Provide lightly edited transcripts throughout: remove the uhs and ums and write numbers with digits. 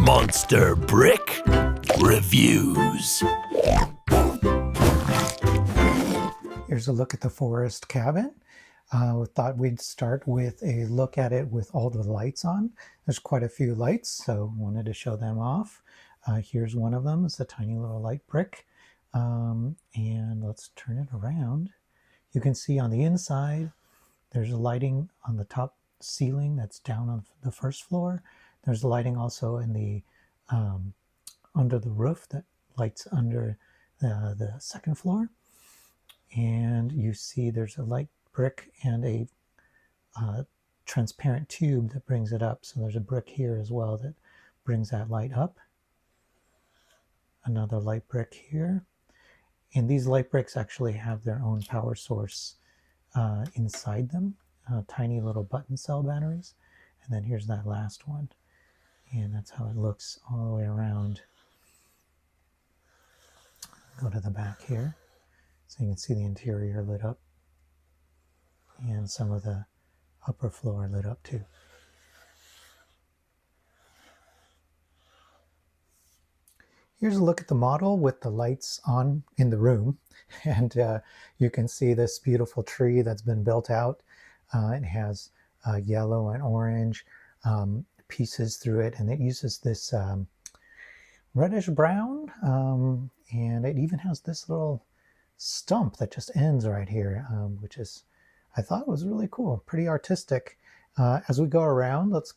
Monster Brick Reviews. Here's a look at the forest cabin. We thought we'd start with a look at it with all the lights on. There's quite a few lights, so wanted to show them off. Here's one of them. It's a tiny little light brick. And let's turn it around. You can see on the inside, there's a lighting on the top ceiling that's down on the first floor. There's lighting also in the under the roof that lights under the second floor. And you see there's a light brick and a transparent tube that brings it up. So there's a brick here as well that brings that light up. Another light brick here. And these light bricks actually have their own power source inside them, tiny little button cell batteries. And then here's that last one. And that's how it looks all the way around. Go to the back here. So you can see the interior lit up. And some of the upper floor lit up too. Here's a look at the model with the lights on in the room. And you can see this beautiful tree that's been built out. It has yellow and orange pieces through it, and it uses this reddish brown, and it even has this little stump that just ends right here, which is, I thought was really cool, pretty artistic. As we go around, let's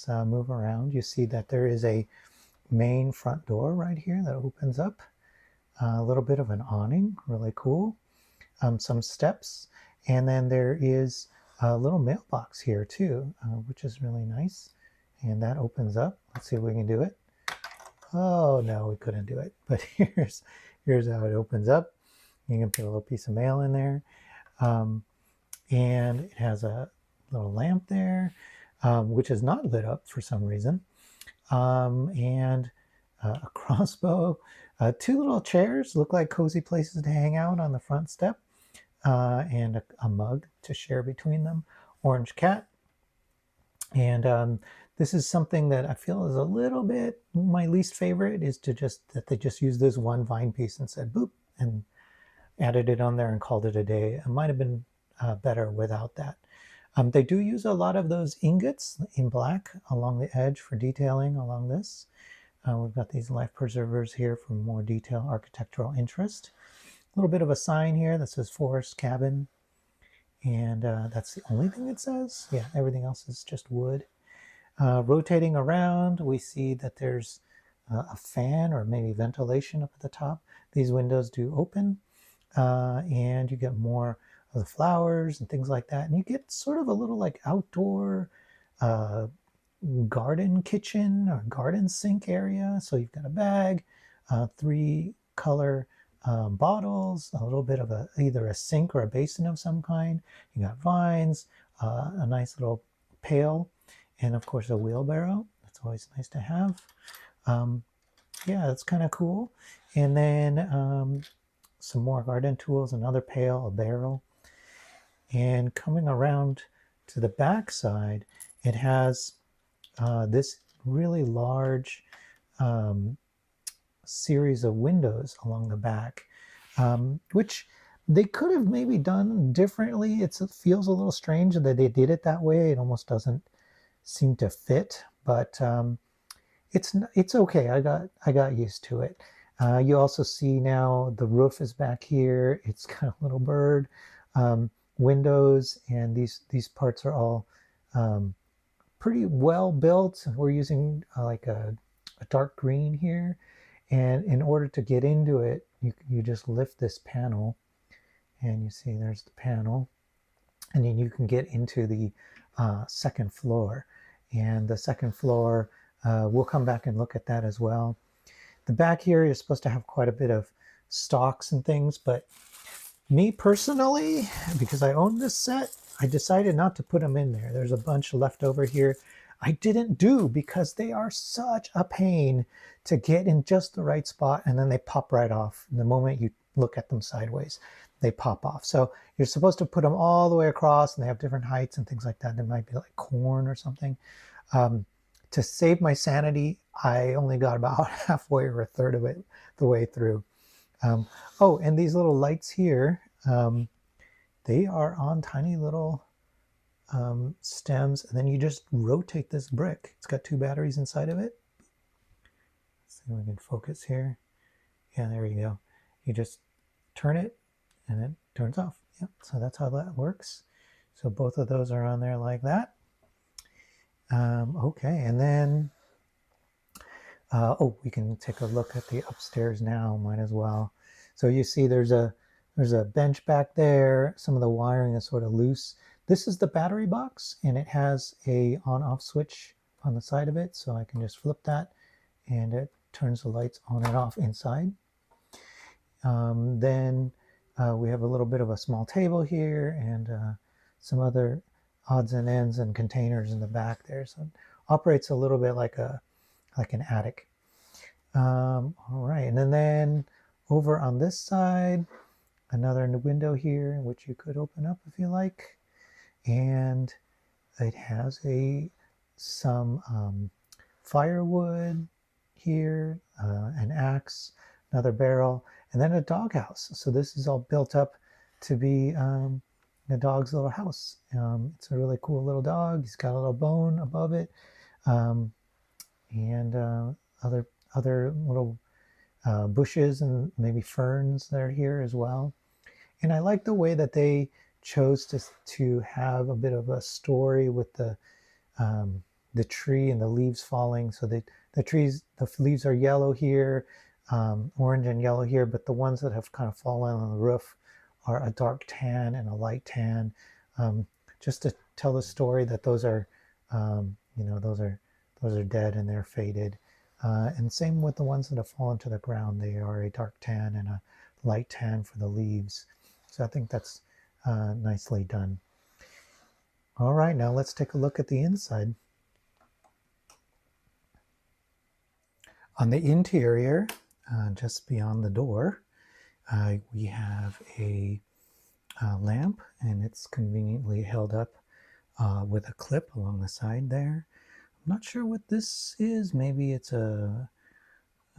move around. You see that there is a main front door right here that opens up, a little bit of an awning, really cool, some steps, and then there is a little mailbox here too, which is really nice. And that opens up. Let's see if we can do it. Oh no, we couldn't do it. But here's how it opens up. You can put a little piece of mail in there. And it has a little lamp there, which is not lit up for some reason. And a crossbow. Two little chairs, look like cozy places to hang out on the front step. And a mug to share between them. Orange cat. And this is something that I feel is a little bit my least favorite, is that they just used this one vine piece and said boop and added it on there and called it a day. It might have been better without that. They do use a lot of those ingots in black along the edge for detailing along this. We've got these life preservers here for more detail, architectural interest. A little bit of a sign here that says Forest Cabin. And that's the only thing it says. Yeah, everything else is just wood. Rotating around, we see that there's a fan or maybe ventilation up at the top. These windows do open, and you get more of the flowers and things like that. And you get sort of a little like outdoor garden kitchen or garden sink area. So you've got a bag, 3 color bottles, a little bit of either a sink or a basin of some kind. You got vines, a nice little pail, and of course a wheelbarrow. That's always nice to have. Yeah, it's kind of cool. And then some more garden tools, another pail, a barrel. And coming around to the back side, it has this really large series of windows along the back, which they could have maybe done differently. It feels a little strange that they did it that way. It almost doesn't seem to fit, but it's okay. I got used to it. You also see now the roof is back here. It's got a little bird, windows, and these parts are all pretty well built. We're using like a dark green here. And in order to get into it, you just lift this panel, and you see there's the panel, and then you can get into the second floor. And the second floor, we'll come back and look at that as well. The back here is supposed to have quite a bit of stalks and things, but me personally, because I own this set, I decided not to put them in there. There's a bunch left over here. I didn't do because they are such a pain to get in just the right spot, and then they pop right off. The moment you look at them sideways, they pop off. So you're supposed to put them all the way across, and they have different heights and things like that. They might be like corn or something. To save my sanity, I only got about halfway or a third of it the way through. Oh, and these little lights here, they are on tiny little stems, and then you just rotate this brick. It's got 2 batteries inside of it. Let's see if we can focus here. Yeah, there you go. You just turn it and it turns off. Yep, so that's how that works. So both of those are on there like that. Okay, and then oh, we can take a look at the upstairs now. Might as well. So you see there's a bench back there. Some of the wiring is sort of loose. This is the battery box, and it has a on-off switch on the side of it. So I can just flip that, and it turns the lights on and off inside. Then we have a little bit of a small table here, and some other odds and ends and containers in the back there. So it operates a little bit like an attic. All right, and then over on this side, another window here, which you could open up if you like, and it has some firewood here, an axe, another barrel, and then a doghouse. So this is all built up to be the dog's little house. It's a really cool little dog. He's got a little bone above it, and other little bushes and maybe ferns that are here as well. And I like the way that they chose to have a bit of a story with the tree and the leaves falling. So the leaves are yellow here, orange and yellow here, but the ones that have kind of fallen on the roof are a dark tan and a light tan, just to tell the story that those are dead and they're faded. And same with the ones that have fallen to the ground. They are a dark tan and a light tan for the leaves. So I think that's nicely done. All right, now let's take a look at the inside. On the interior, just beyond the door, we have a lamp, and it's conveniently held up with a clip along the side there. I'm not sure what this is. Maybe it's a,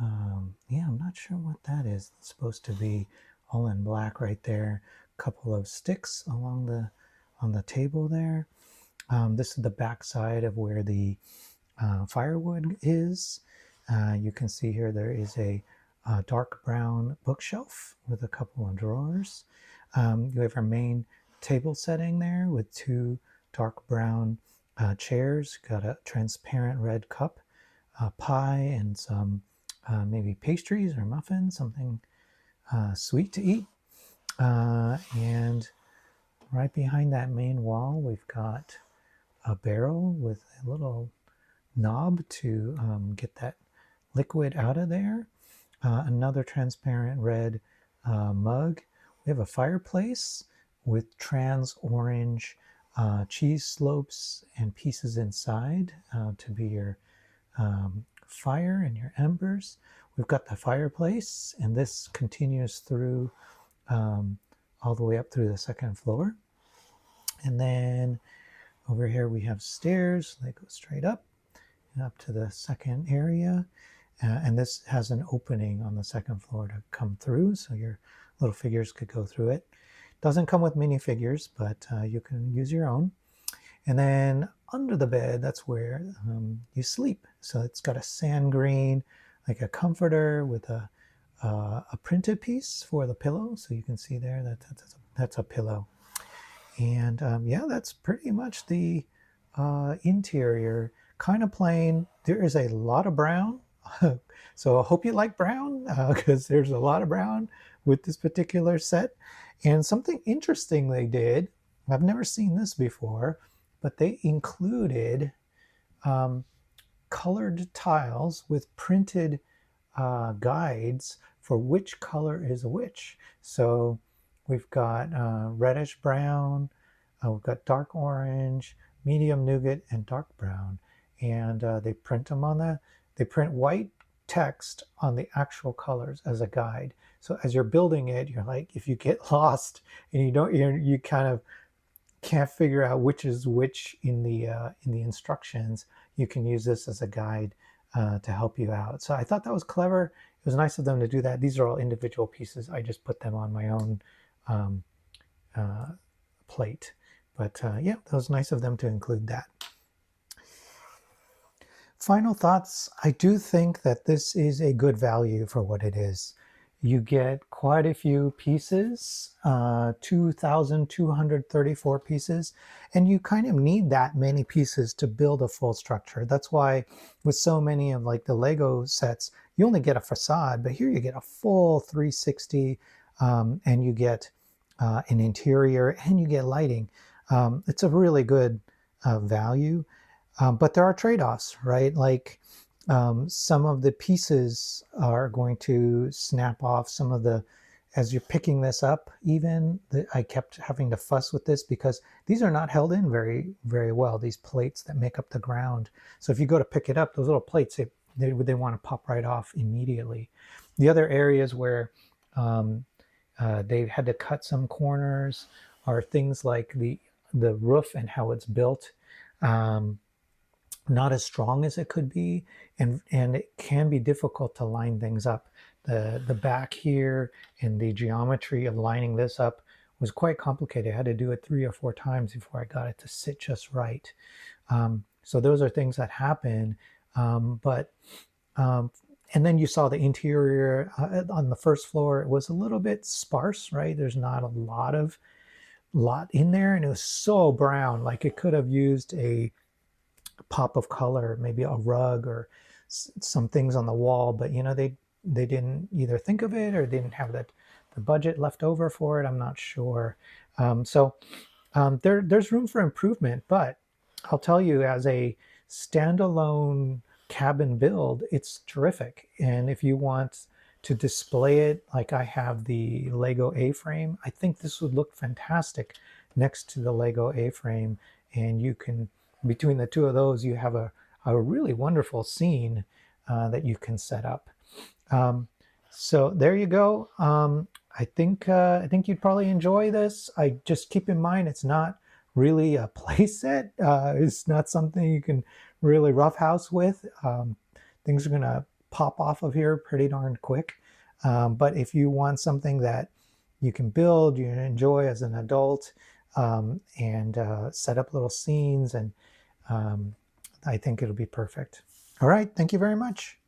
yeah, I'm not sure what that is. It's supposed to be all in black right there. A couple of sticks on the table there. This is the back side of where the firewood is. You can see here there is a dark brown bookshelf with a couple of drawers. You have our main table setting there with 2 dark brown chairs. Got a transparent red cup, pie, and some maybe pastries or muffins, something sweet to eat. And right behind that main wall, we've got a barrel with a little knob to get that liquid out of there. Another transparent red mug. We have a fireplace with trans orange cheese slopes and pieces inside to be your fire and your embers. We've got the fireplace, and this continues through all the way up through the 2nd floor. And then over here we have stairs. They go straight up to the 2nd area. And this has an opening on the 2nd floor to come through, so your little figures could go through it. Doesn't come with minifigures, but you can use your own. And then under the bed, that's where you sleep. So it's got a sand green, like a comforter with a printed piece for the pillow. So you can see there that that's a pillow. And yeah, that's pretty much the interior. Kind of plain. There is a lot of brown. So I hope you like brown, because there's a lot of brown with this particular set. And something interesting they did, I've never seen this before, but they included colored tiles with printed guides for which color is which. So we've got reddish brown, we've got dark orange, medium nougat, and dark brown. And they print them on that. They print white text on the actual colors as a guide. So as you're building it, you're like, if you get lost and you kind of can't figure out which is which in the instructions, you can use this as a guide to help you out. So I thought that was clever. It was nice of them to do that. These are all individual pieces. I just put them on my own um, plate. But yeah, that was nice of them to include that. Final thoughts. I do think that this is a good value for what it is. You get quite a few pieces, 2,234 pieces, and you kind of need that many pieces to build a full structure. That's why with so many of like the Lego sets, you only get a facade, but here you get a full 360, and you get an interior and you get lighting. It's a really good value. But there are trade-offs, right? Like some of the pieces are going to snap off. Some of the, as you're picking this up, even I kept having to fuss with this because these are not held in very, very well. These plates that make up the ground. So if you go to pick it up, those little plates, they want to pop right off immediately. The other areas where they had to cut some corners are things like the roof and how it's built. Not as strong as it could be, and it can be difficult to line things up. The back here and the geometry of lining this up was quite complicated. I had to do it 3 or 4 times before I got it to sit just right. So those are things that happen. And then you saw the interior on the first floor. It was a little bit sparse, right? There's not a lot in there, and it was so brown. Like it could have used a pop of color, maybe a rug or some things on the wall, but you know, they didn't either think of it or didn't have the budget left over for it. I'm not sure. There's room for improvement, but I'll tell you, as a standalone cabin build, it's terrific. And if you want to display it, like I have the Lego A-frame, I think this would look fantastic next to the Lego A-frame, and you can, between the two of those, you have a really wonderful scene that you can set up. So there you go. I think you'd probably enjoy this. I just keep in mind it's not really a play set. It's not something you can really roughhouse with. Things are gonna pop off of here pretty darn quick. But if you want something that you can build, you enjoy as an adult, and set up little scenes, and I think it'll be perfect. All right, thank you very much.